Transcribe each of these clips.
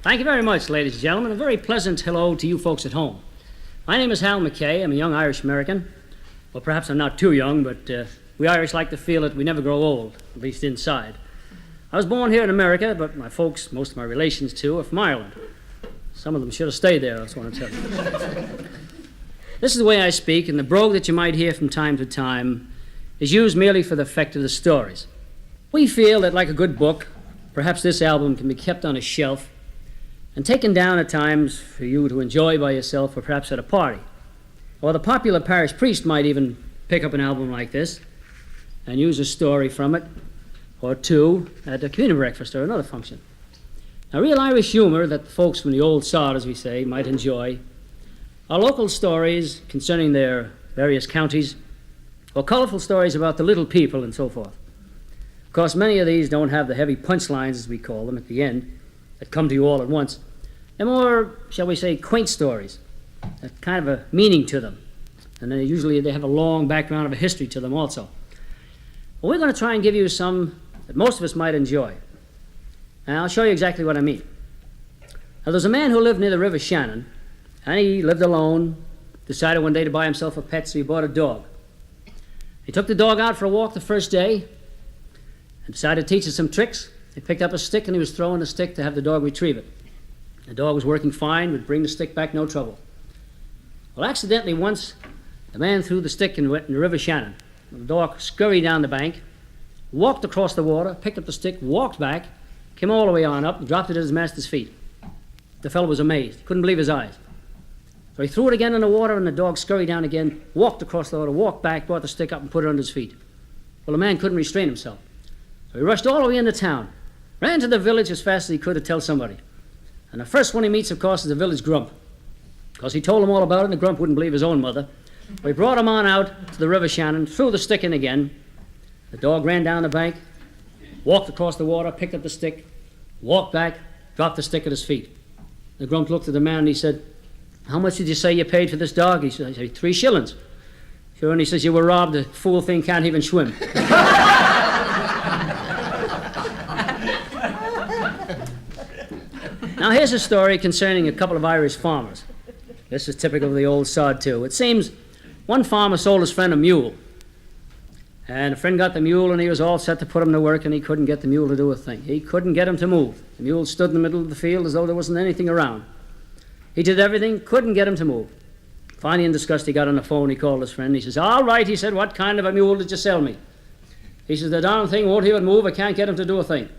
Thank you very much, ladies and gentlemen. A very pleasant hello to you folks at home. My name is Hal McKay. I'm a young Irish-American. Well, perhaps I'm not too young, but we Irish like to feel that we never grow old, at least inside. I was born here in America, but my folks, most of my relations too, are from Ireland. Some of them should have stayed there, I just want to tell you. This is the way I speak, and the brogue that you might hear from time to time is used merely for the effect of the stories. We feel that, like a good book, perhaps this album can be kept on a shelf and taken down at times for you to enjoy by yourself or perhaps at a party. Or the popular parish priest might even pick up an album like this and use a story from it or two at a community breakfast or another function. Now, real Irish humor that the folks from the old sod, as we say, might enjoy are local stories concerning their various counties or colorful stories about the little people and so forth. Of course, many of these don't have the heavy punchlines, as we call them, at the end that come to you all at once. They're more, shall we say, quaint stories, that kind of a meaning to them. And then usually they have a long background of a history to them also. Well, we're going to try and give you some that most of us might enjoy. And I'll show you exactly what I mean. Now, there's a man who lived near the River Shannon, and he lived alone, decided one day to buy himself a pet, so he bought a dog. He took the dog out for a walk the first day and decided to teach it some tricks. He picked up a stick and he was throwing the stick to have the dog retrieve it. The dog was working fine, would bring the stick back, no trouble. Well, accidentally once, the man threw the stick in the River Shannon. The dog scurried down the bank, walked across the water, picked up the stick, walked back, came all the way on up, and dropped it at his master's feet. The fellow was amazed. He couldn't believe his eyes. So he threw it again in the water, and the dog scurried down again, walked across the water, walked back, brought the stick up and put it under his feet. Well, the man couldn't restrain himself. So he rushed all the way into town, ran to the village as fast as he could to tell somebody. And the first one he meets, of course, is the village grump, because he told him all about it, and the grump wouldn't believe his own mother. So he brought him on out to the River Shannon, threw the stick in again. The dog ran down the bank, walked across the water, picked up the stick, walked back, dropped the stick at his feet. The grump looked at the man and he said, "How much did you say you paid for this dog?" He said, 3 shillings. Sure, and he says, "You were robbed. The fool thing can't even swim." Now, here's a story concerning a couple of Irish farmers. This is typical of the old sod, too. It seems one farmer sold his friend a mule. And a friend got the mule, and he was all set to put him to work, and he couldn't get the mule to do a thing. He couldn't get him to move. The mule stood in the middle of the field as though there wasn't anything around. He did everything, couldn't get him to move. Finally, in disgust, he got on the phone, he called his friend. He says, "All right," he said, "what kind of a mule did you sell me?" He says, "The darn thing won't even move. I can't get him to do a thing."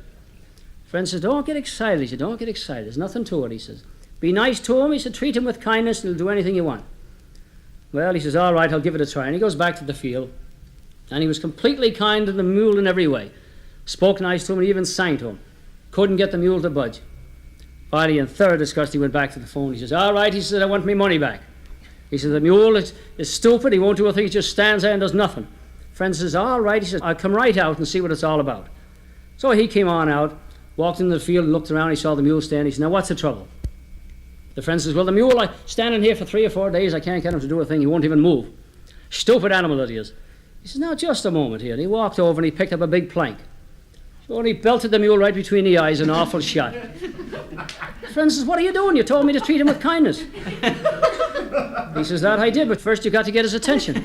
Friend says, "Don't get excited." He said, "Don't get excited. There's nothing to it." He says, "Be nice to him." He said, "Treat him with kindness and he'll do anything you want." Well, he says, "All right, I'll give it a try." And he goes back to the field. And he was completely kind to the mule in every way. Spoke nice to him and even sang to him. Couldn't get the mule to budge. Finally, in third disgust, he went back to the phone. He says, "All right," he said, "I want my money back." He says, "The mule is stupid. He won't do a thing. He just stands there and does nothing." Friend says, "All right." He says, "I'll come right out and see what it's all about." So he came on out, walked into the field and looked around. He saw the mule stand. He said, "Now, what's the trouble?" The friend says, "Well, the mule, I'm standing here for 3 or 4 days. I can't get him to do a thing. He won't even move. Stupid animal that he is." He says, "Now, just a moment here." And he walked over and he picked up a big plank. So he belted the mule right between the eyes, an awful shot. The friend says, "What are you doing? You told me to treat him with kindness." He says, "That I did, but first you got to get his attention."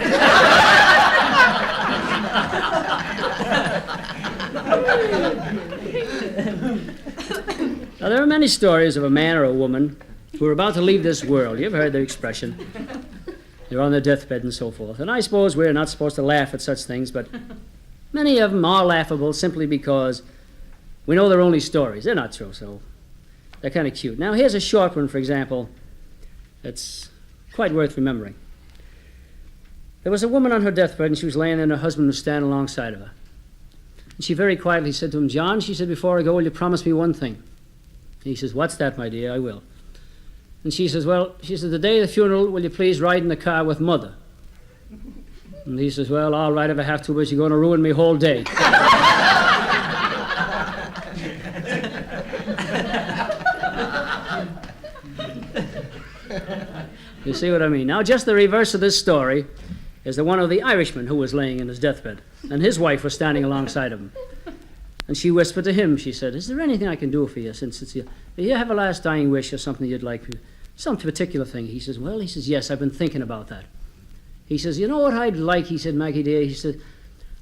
Now, there are many stories of a man or a woman who are about to leave this world. You've heard the expression. They're on their deathbed and so forth. And I suppose we're not supposed to laugh at such things, but many of them are laughable simply because we know they're only stories. They're not true, so they're kind of cute. Now, here's a short one, for example, that's quite worth remembering. There was a woman on her deathbed, and she was laying there, and her husband was standing alongside of her. And she very quietly said to him, "John," she said, "before I go, will you promise me one thing?" He says, "What's that, my dear?" "I will." And she says, "Well," she said, "the day of the funeral, will you please ride in the car with Mother?" And he says, "Well, all right if I have to, but you're going to ruin me whole day." You see what I mean? Now, just the reverse of this story is the one of the Irishman who was laying in his deathbed, and his wife was standing alongside of him. And she whispered to him, she said, "Is there anything I can do for you since it's you? Do you have a last dying wish or something you'd like? Some particular thing?" He says, "Well," he says, "yes, I've been thinking about that." He says, "You know what I'd like?" He said, "Maggie dear," he said,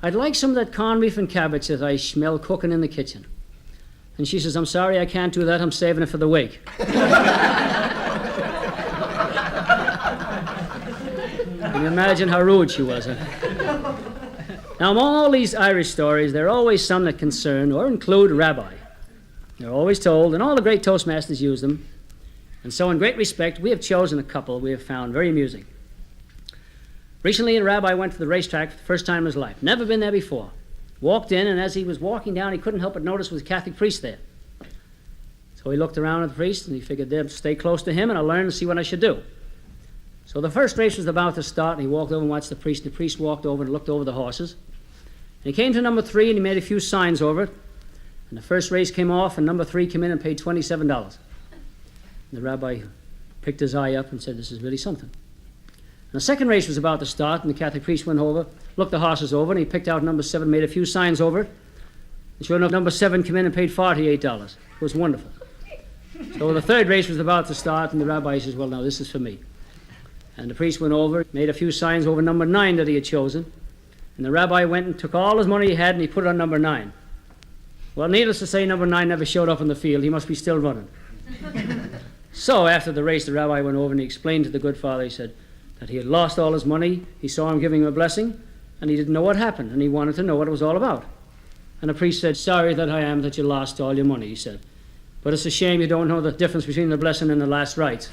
"I'd like some of that corned beef and cabbage that I smell cooking in the kitchen." And she says, "I'm sorry, I can't do that. I'm saving it for the wake." Can you imagine how rude she was? Huh? Now, among all these Irish stories, there are always some that concern or include rabbi. They're always told, and all the great Toastmasters use them. And so, in great respect, we have chosen a couple we have found very amusing. Recently, a rabbi went to the racetrack for the first time in his life. Never been there before. Walked in, and as he was walking down, he couldn't help but notice there was a Catholic priest there. So he looked around at the priest, and he figured they'd stay close to him, and I'll learn and see what I should do. So the first race was about to start, and he walked over and watched the priest. The priest walked over and looked over the horses. And he came to number 3, and he made a few signs over it. And the first race came off, and number 3 came in and paid $27. And the rabbi picked his eye up and said, "This is really something." And the second race was about to start, and the Catholic priest went over, looked the horses over, and he picked out number 7, made a few signs over it. And sure enough, number 7 came in and paid $48. It was wonderful. So the third race was about to start, and the rabbi says, "Well, now this is for me." And the priest went over, made a few signs over number 9 that he had chosen. And the rabbi went and took all his money he had and he put it on number 9. Well, needless to say, number 9 never showed up in the field. He must be still running. So after the race, the rabbi went over and he explained to the good father, he said, that he had lost all his money. He saw him giving him a blessing, and he didn't know what happened, and he wanted to know what it was all about. And the priest said, "Sorry that I am that you lost all your money," he said. "But it's a shame you don't know the difference between the blessing and the last rites."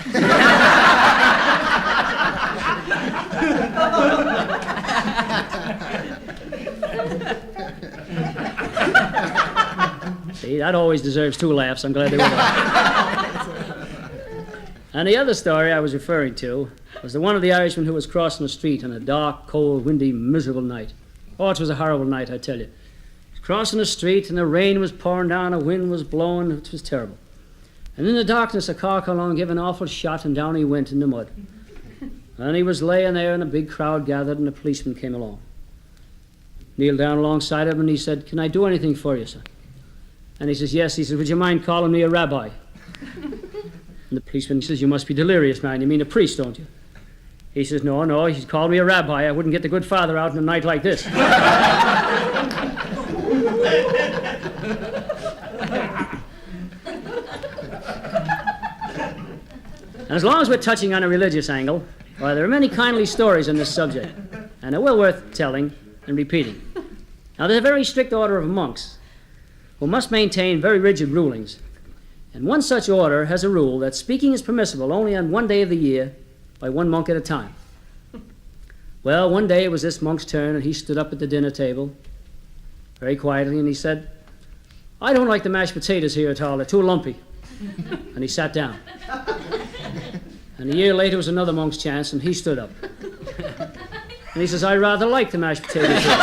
See, that always deserves 2 laughs. I'm glad they were there. And the other story I was referring to was the one of the Irishmen who was crossing the street on a dark, cold, windy, miserable night. Oh, it was a horrible night, I tell you. He was crossing the street, and the rain was pouring down, the wind was blowing. It was terrible. And in the darkness, a car came along, gave an awful shot, and down he went in the mud. And he was laying there, and a big crowd gathered, and a policeman came along. Kneeled down alongside him, and he said, "Can I do anything for you, sir?" And he says, "Yes." He says, "Would you mind calling me a rabbi?" And the policeman says, "You must be delirious, man. You mean a priest, don't you?" He says, No, he's called me a rabbi. I wouldn't get the good father out on a night like this." And as long as we're touching on a religious angle, well, there are many kindly stories on this subject, and they're well worth telling and repeating. Now, there's a very strict order of monks who must maintain very rigid rulings. And one such order has a rule that speaking is permissible only on one day of the year by one monk at a time. Well, one day it was this monk's turn, and he stood up at the dinner table very quietly, and he said, "I don't like the mashed potatoes here at all. They're too lumpy." And he sat down. And a year later was another monk's chance, and he stood up. And he says, "I rather like the mashed potatoes here."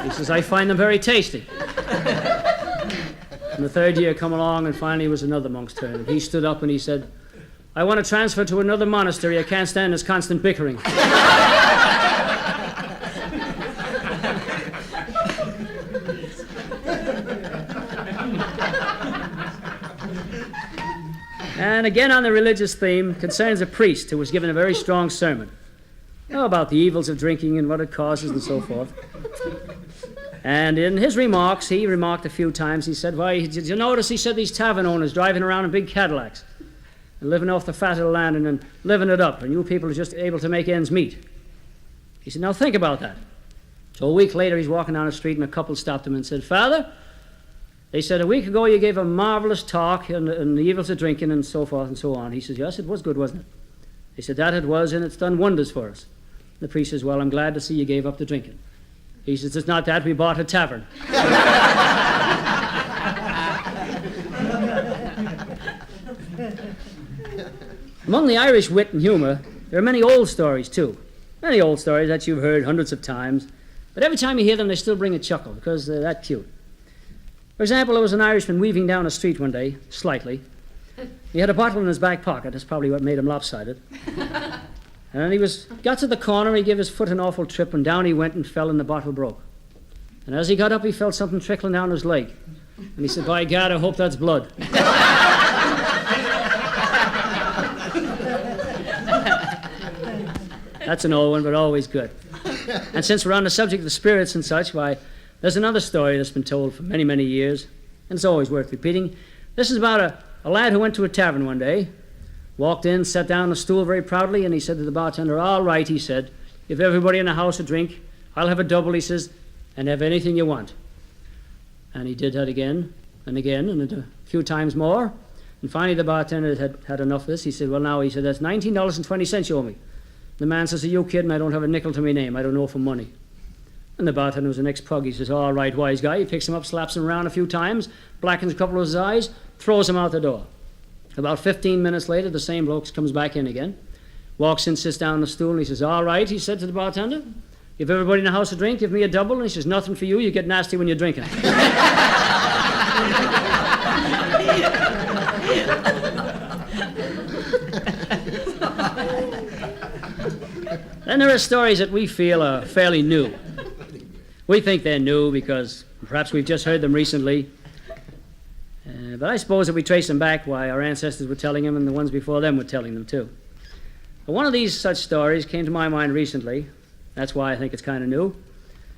He says, "I find them very tasty." And the third year come along, and finally it was another monk's turn. And he stood up and he said, "I want to transfer to another monastery. I can't stand this constant bickering." And again on the religious theme concerns a priest who was given a very strong sermon about the evils of drinking and what it causes and so forth. And in his remarks, he remarked a few times, he said, "Why, did you notice," he said, "these tavern owners driving around in big Cadillacs and living off the fat of the land and then living it up, and you people are just able to make ends meet?" He said, "Now think about that." So a week later, he's walking down the street, and a couple stopped him and said, "Father," they said, "a week ago you gave a marvelous talk on the evils of drinking and so forth and so on." He says, "Yes, it was good, wasn't it?" They said, "That it was, and it's done wonders for us." The priest says, "Well, I'm glad to see you gave up the drinking." He says, "It's not that, we bought a tavern." Among the Irish wit and humor, there are many old stories, too. Many old stories that you've heard hundreds of times. But every time you hear them, they still bring a chuckle because they're that cute. For example, there was an Irishman weaving down a street one day, slightly. He had a bottle in his back pocket. That's probably what made him lopsided. And he got to the corner, he gave his foot an awful trip, and down he went and fell, and the bottle broke. And as he got up, he felt something trickling down his leg. And he said, by God, I hope that's blood. That's an old one, but always good. And since we're on the subject of the spirits and such, why, there's another story that's been told for many, many years, and it's always worth repeating. This is about a lad who went to a tavern one day, walked in, sat down on a stool very proudly, and he said to the bartender, all right, he said, if everybody in the house a drink, I'll have a double, he says, and have anything you want. And he did that again and again, and a few times more. And finally the bartender had enough of this. He said, well, now, he said, that's $19.20 you owe me. The man says, are you kidding? I don't have a nickel to my name. I don't know for money. And the bartender was an ex-pug. He says, all right, wise guy. He picks him up, slaps him around a few times, blackens a couple of his eyes, throws him out the door. About 15 minutes later, the same bloke comes back in again, walks in, sits down on the stool, and he says, all right, he said to the bartender, if everybody in the house a drink, give me a double. And he says, nothing for you. You get nasty when you're drinking. Then there are stories that we feel are fairly new. We think they're new because perhaps we've just heard them recently. But I suppose if we trace them back, why, our ancestors were telling them and the ones before them were telling them too. But one of these such stories came to my mind recently. That's why I think it's kind of new.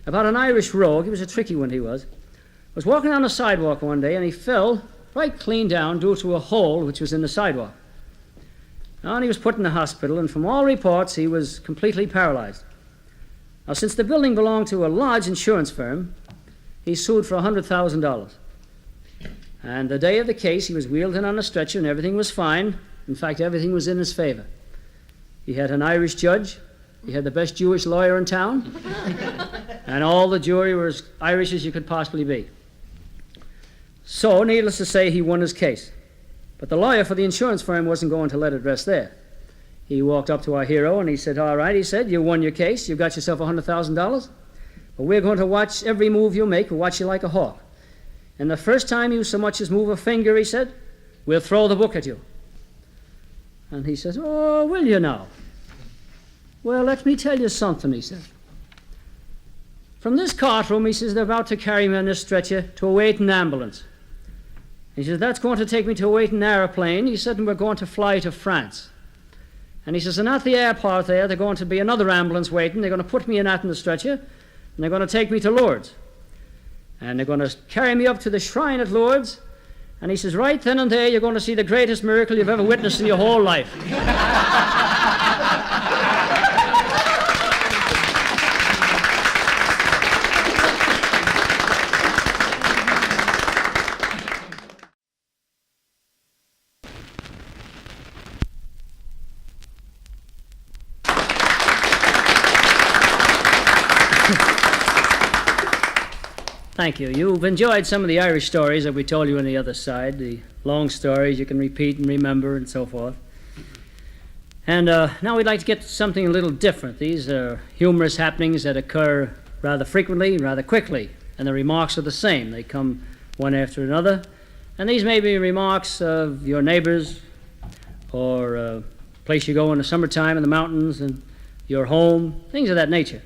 About an Irish rogue. He was a tricky one, he was walking down the sidewalk one day and he fell right clean down due to a hole which was in the sidewalk. And he was put in the hospital, and from all reports, he was completely paralyzed. Now, since the building belonged to a large insurance firm, he sued for $100,000. And the day of the case, he was wheeled in on a stretcher, and everything was fine. In fact, everything was in his favor. He had an Irish judge. He had the best Jewish lawyer in town. And all the jury were as Irish as you could possibly be. So, needless to say, he won his case. But the lawyer for the insurance firm wasn't going to let it rest there. He walked up to our hero and he said, all right, he said, you won your case, you've got yourself $100,000, but we're going to watch every move you make, we'll watch you like a hawk. And the first time you so much as move a finger, he said, we'll throw the book at you. And he says, oh, will you now? Well, let me tell you something, he said. From this courtroom, he says, they're about to carry me on this stretcher to a waiting ambulance. He says, that's going to take me to a waiting airplane. He said, and we're going to fly to France. And he says, and at the airport there, they're going to be another ambulance waiting. They're going to put me in that in the stretcher, and they're going to take me to Lourdes. And they're going to carry me up to the shrine at Lourdes. And he says, right then and there, you're going to see the greatest miracle you've ever witnessed in your whole life. Thank you. You've enjoyed some of the Irish stories that we told you on the other side, the long stories you can repeat and remember and so forth. And now we'd like to get to something a little different. These are humorous happenings that occur rather frequently, rather quickly, and the remarks are the same. They come one after another. And these may be remarks of your neighbors or a place you go in the summertime in the mountains and your home, things of that nature.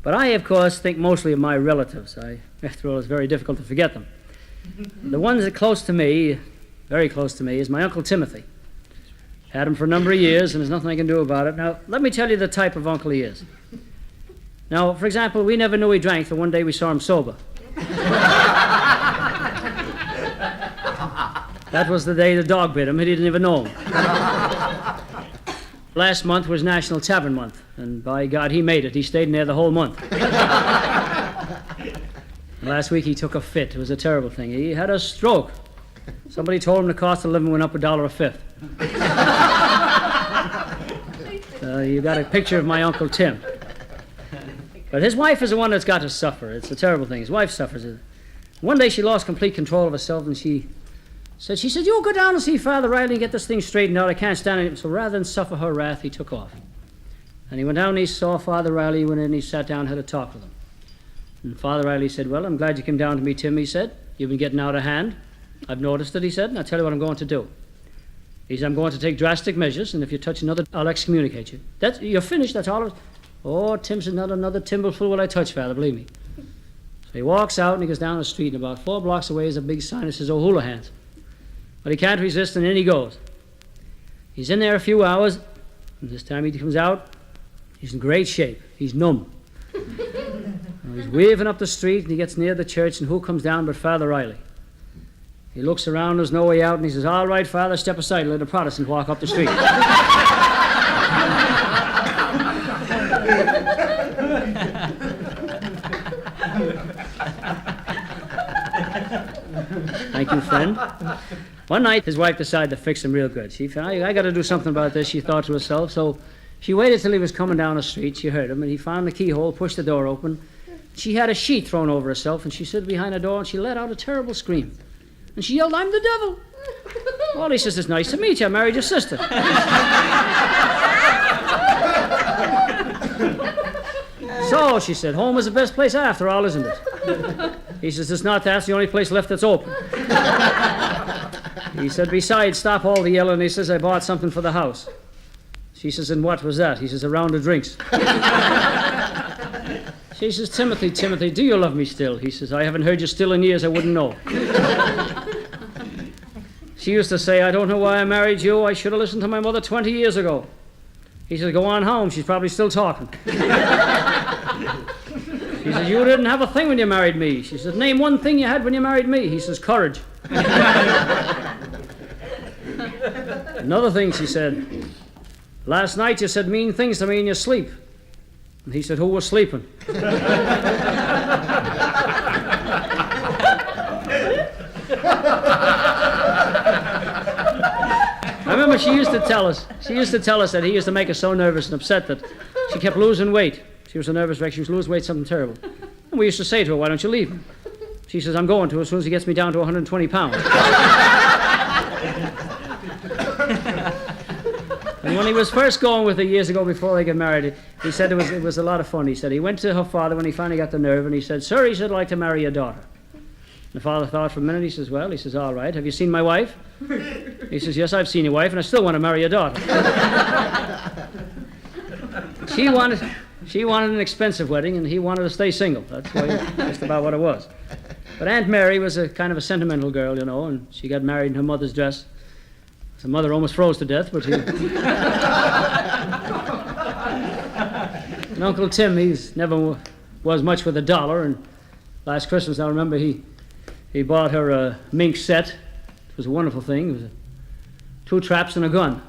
But I, of course, think mostly of my relatives. After all, it's very difficult to forget them. The ones that are close to me, very close to me, is my Uncle Timothy. Had him for a number of years, and there's nothing I can do about it. Now, let me tell you the type of uncle he is. Now, for example, we never knew he drank till one day we saw him sober. That was the day the dog bit him. He didn't even know him. Last month was National Tavern Month, and by God, he made it. He stayed in there the whole month. Last week he took a fit. It was a terrible thing. He had a stroke. Somebody told him the cost of living went up $1 a fifth. You got a picture of my Uncle Tim. But his wife is the one that's got to suffer. It's a terrible thing. His wife suffers it. One day she lost complete control of herself, and she said, you go down and see Father Riley and get this thing straightened out. I can't stand it. So rather than suffer her wrath, he took off. And he went down and he saw Father Riley. He went in and he sat down and had a talk with him. And Father Riley said, well, I'm glad you came down to me, Tim, he said. You've been getting out of hand. I've noticed it, he said, and I'll tell you what I'm going to do. He said, I'm going to take drastic measures, and if you touch another, I'll excommunicate you. You're finished, that's all. Oh, Tim said, not another thimbleful will I touch, Father, believe me. So he walks out and he goes down the street, and about 4 blocks away is a big sign that says O'Houlihan's. But he can't resist, and in he goes. He's in there a few hours, and this time he comes out, he's in great shape. He's numb. He's waving up the street, and he gets near the church, and who comes down but Father Riley? He looks around, there's no way out, and he says, "All right, Father, step aside and let a Protestant walk up the street." Thank you, friend. One night, his wife decided to fix him real good. She found, I got to do something about this, she thought to herself. So she waited till he was coming down the street. She heard him, and he found the keyhole, pushed the door open. She had a sheet thrown over herself, and she stood behind the door, and she let out a terrible scream. And she yelled, "I'm the devil!" Well, he says, "It's nice to meet you. I married your sister." "So," she said, "home is the best place after all, isn't it?" He says, "It's not that. It's the only place left that's open." He said, "Besides, stop all the yelling." He says, "I bought something for the house." She says, "And what was that?" He says, "A round of drinks." She says, Timothy, "Timothy, do you love me still?" He says, "I haven't heard you still in years. I wouldn't know." She used to say, "I don't know why I married you. I should have listened to my mother 20 years ago." He says, "Go on home. She's probably still talking." She says, "You didn't have a thing when you married me." She says, "Name one thing you had when you married me." He says, "Courage." Another thing she said, "Last night you said mean things to me in your sleep." And he said, "Who was sleeping?" I remember she used to tell us that he used to make her so nervous and upset that she kept losing weight. She was a nervous wreck. She was losing weight, something terrible. And we used to say to her, "Why don't you leave him?" She says, "I'm going to as soon as he gets me down to 120 pounds. And when he was first going with her years ago before they got married, he said it was a lot of fun. He said he went to her father when he finally got the nerve, and he said, "Sir," he said, "I'd like to marry your daughter." The father thought for a minute. He says, "Well," he says, "all right. Have you seen my wife?" He says, "Yes, I've seen your wife, and I still want to marry your daughter." She wanted an expensive wedding, and he wanted to stay single. That's just about what it was. But Aunt Mary was a kind of a sentimental girl, you know, and she got married in her mother's dress. Her mother almost froze to death, but and Uncle Tim, he's never was much with a dollar, and last Christmas, I remember he bought her a mink set. It was a wonderful thing. It was 2 traps and a gun.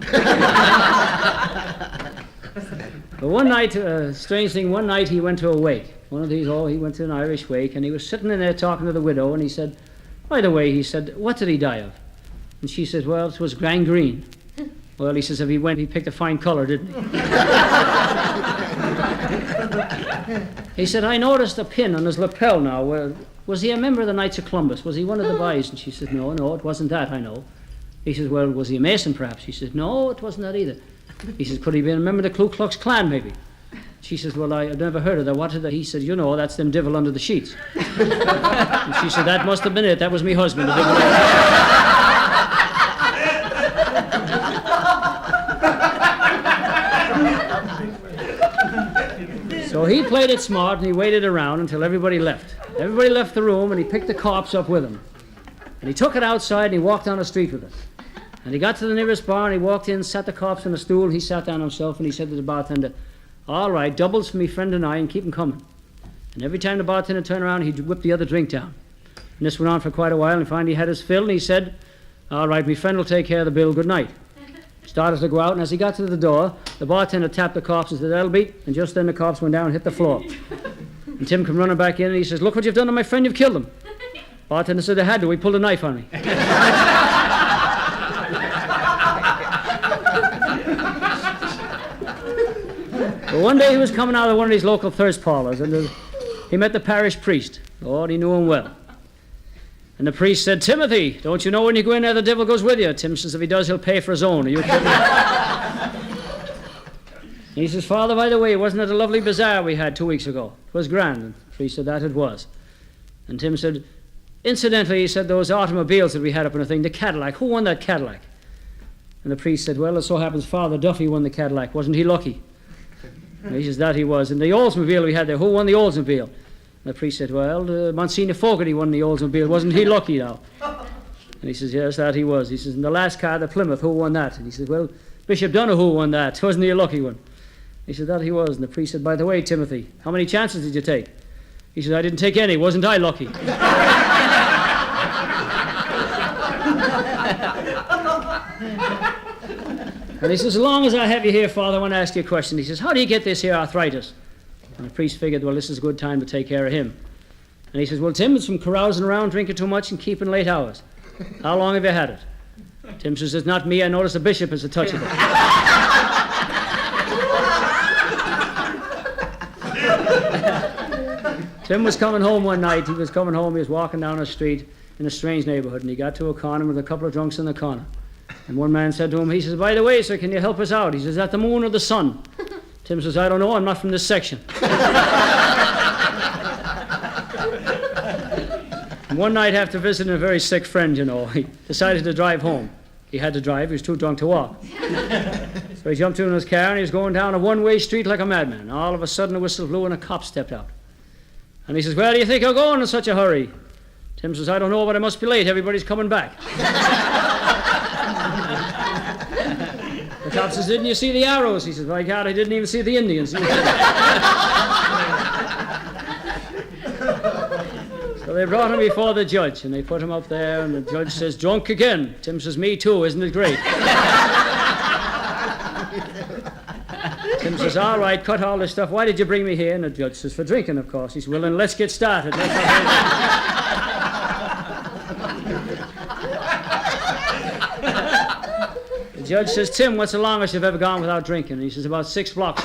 But one night, strange thing, one night he went to a wake. One of these, he went to an Irish wake, and he was sitting in there talking to the widow, and he said, "By the way," he said, "what did he die of?" And she says, "Well, it was gangrene." Well, he says, if he went, he picked a fine color, didn't he? He said, "I noticed a pin on his lapel now. Well, was he a member of the Knights of Columbus? Was he one of the boys?" And she said, No, it wasn't that, I know." He says, "Well, was he a Mason, perhaps?" She said, "No, it wasn't that either." He says, "Could he be a member of the Ku Klux Klan, maybe?" She says, "Well, I've never heard of that. What is that?" He said, "You know, that's them devil under the sheets." And she said, "That must have been it. That was me husband, the devil." So he played it smart, and he waited around until everybody left. Everybody left the room, and he picked the corpse up with him. And he took it outside, and he walked down the street with it. And he got to the nearest bar, and he walked in, sat the corpse on a stool, and he sat down himself, and he said to the bartender, "All right, doubles for me friend and I, and keep 'em coming." And every time the bartender turned around, he'd whip the other drink down. And this went on for quite a while, and finally he had his fill, and he said, "All right, me friend will take care of the bill, good night." Started to go out, and as he got to the door, the bartender tapped the corpse and said, "That'll be," and just then the corpse went down and hit the floor. And Tim came running back in, and he says, "Look what you've done to my friend, you've killed him." Bartender said, "I had to, he pulled a knife on me." Well, one day he was coming out of one of these local thirst parlors, and he met the parish priest. Oh, and he knew him well. And the priest said, "Timothy, don't you know when you go in there, the devil goes with you?" Tim says, "If he does, he'll pay for his own. Are you kidding me?" He says, "Father, by the way, wasn't it a lovely bazaar we had 2 weeks ago? It was grand." And the priest said, "That it was." And Tim said, "Incidentally," he said, "those automobiles that we had up in the thing, the Cadillac, who won that Cadillac?" And the priest said, "Well, it so happens Father Duffy won the Cadillac. Wasn't he lucky?" And he says, "That he was." And the Oldsmobile we had there, who won the Oldsmobile? And the priest said, well, Monsignor Fogarty won the Oldsmobile. Wasn't he lucky now? And he says, yes, that he was. He says, in the last car, the Plymouth, who won that? And he says, well, Bishop Donoghue won that. Wasn't he a lucky one? He said, that he was. And the priest said, by the way, Timothy, how many chances did you take? He said, I didn't take any. Wasn't I lucky? And he says, as long as I have you here, Father, I want to ask you a question. He says, how do you get this here arthritis? And the priest figured, well, this is a good time to take care of him. And he says, well, Tim, it's from carousing around, drinking too much, and keeping late hours. How long have you had it? Tim says, it's not me. I notice the bishop has a touch of it. Tim was coming home one night. He was coming home. He was walking down a street in a strange neighborhood, and he got to a corner with a couple of drunks in the corner. And one man said to him, he says, by the way, sir, can you help us out? He says, is that the moon or the sun? Tim says, I don't know. I'm not from this section. And one night, after visiting a very sick friend, he decided to drive home. He had to drive. He was too drunk to walk. So he jumped in his car, and he was going down a one-way street like a madman. All of a sudden, a whistle blew, and a cop stepped out. And he says, where do you think you're going in such a hurry? Tim says, I don't know, but I must be late. Everybody's coming back. The cop says, didn't you see the arrows? He says, my God, I didn't even see the Indians. So they brought him before the judge, and they put him up there, and the judge says, drunk again. Tim says, me too, isn't it great? Tim says, all right, cut all this stuff. Why did you bring me here? And the judge says, for drinking, of course. He says, well, then let's get started. The judge says, Tim, what's the longest you've ever gone without drinking? And he says, about 6 blocks.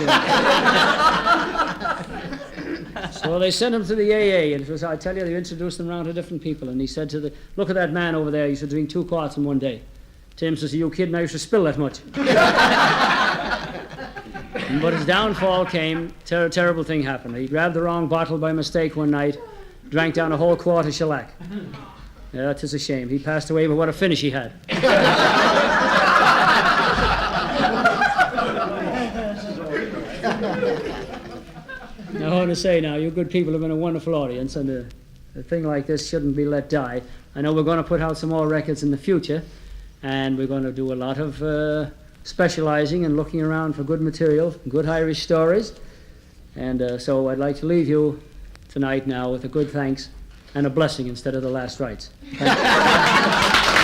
So they sent him to the AA, and it was, I tell you, they introduced him around to different people, and he said to look at that man over there, he used to drink 2 quarts in one day. Tim says, are you kidding? I used to spill that much. But his downfall came, terrible thing happened. He grabbed the wrong bottle by mistake one night, drank down a whole quart of shellac. Yeah, that is a shame. He passed away, but what a finish he had. Now, I want to say now, you good people have been a wonderful audience, and a thing like this shouldn't be let die. I know we're going to put out some more records in the future, and we're going to do a lot of specializing and looking around for good material, good Irish stories. And so I'd like to leave you tonight now with a good thanks and a blessing instead of the last rites. Thank you.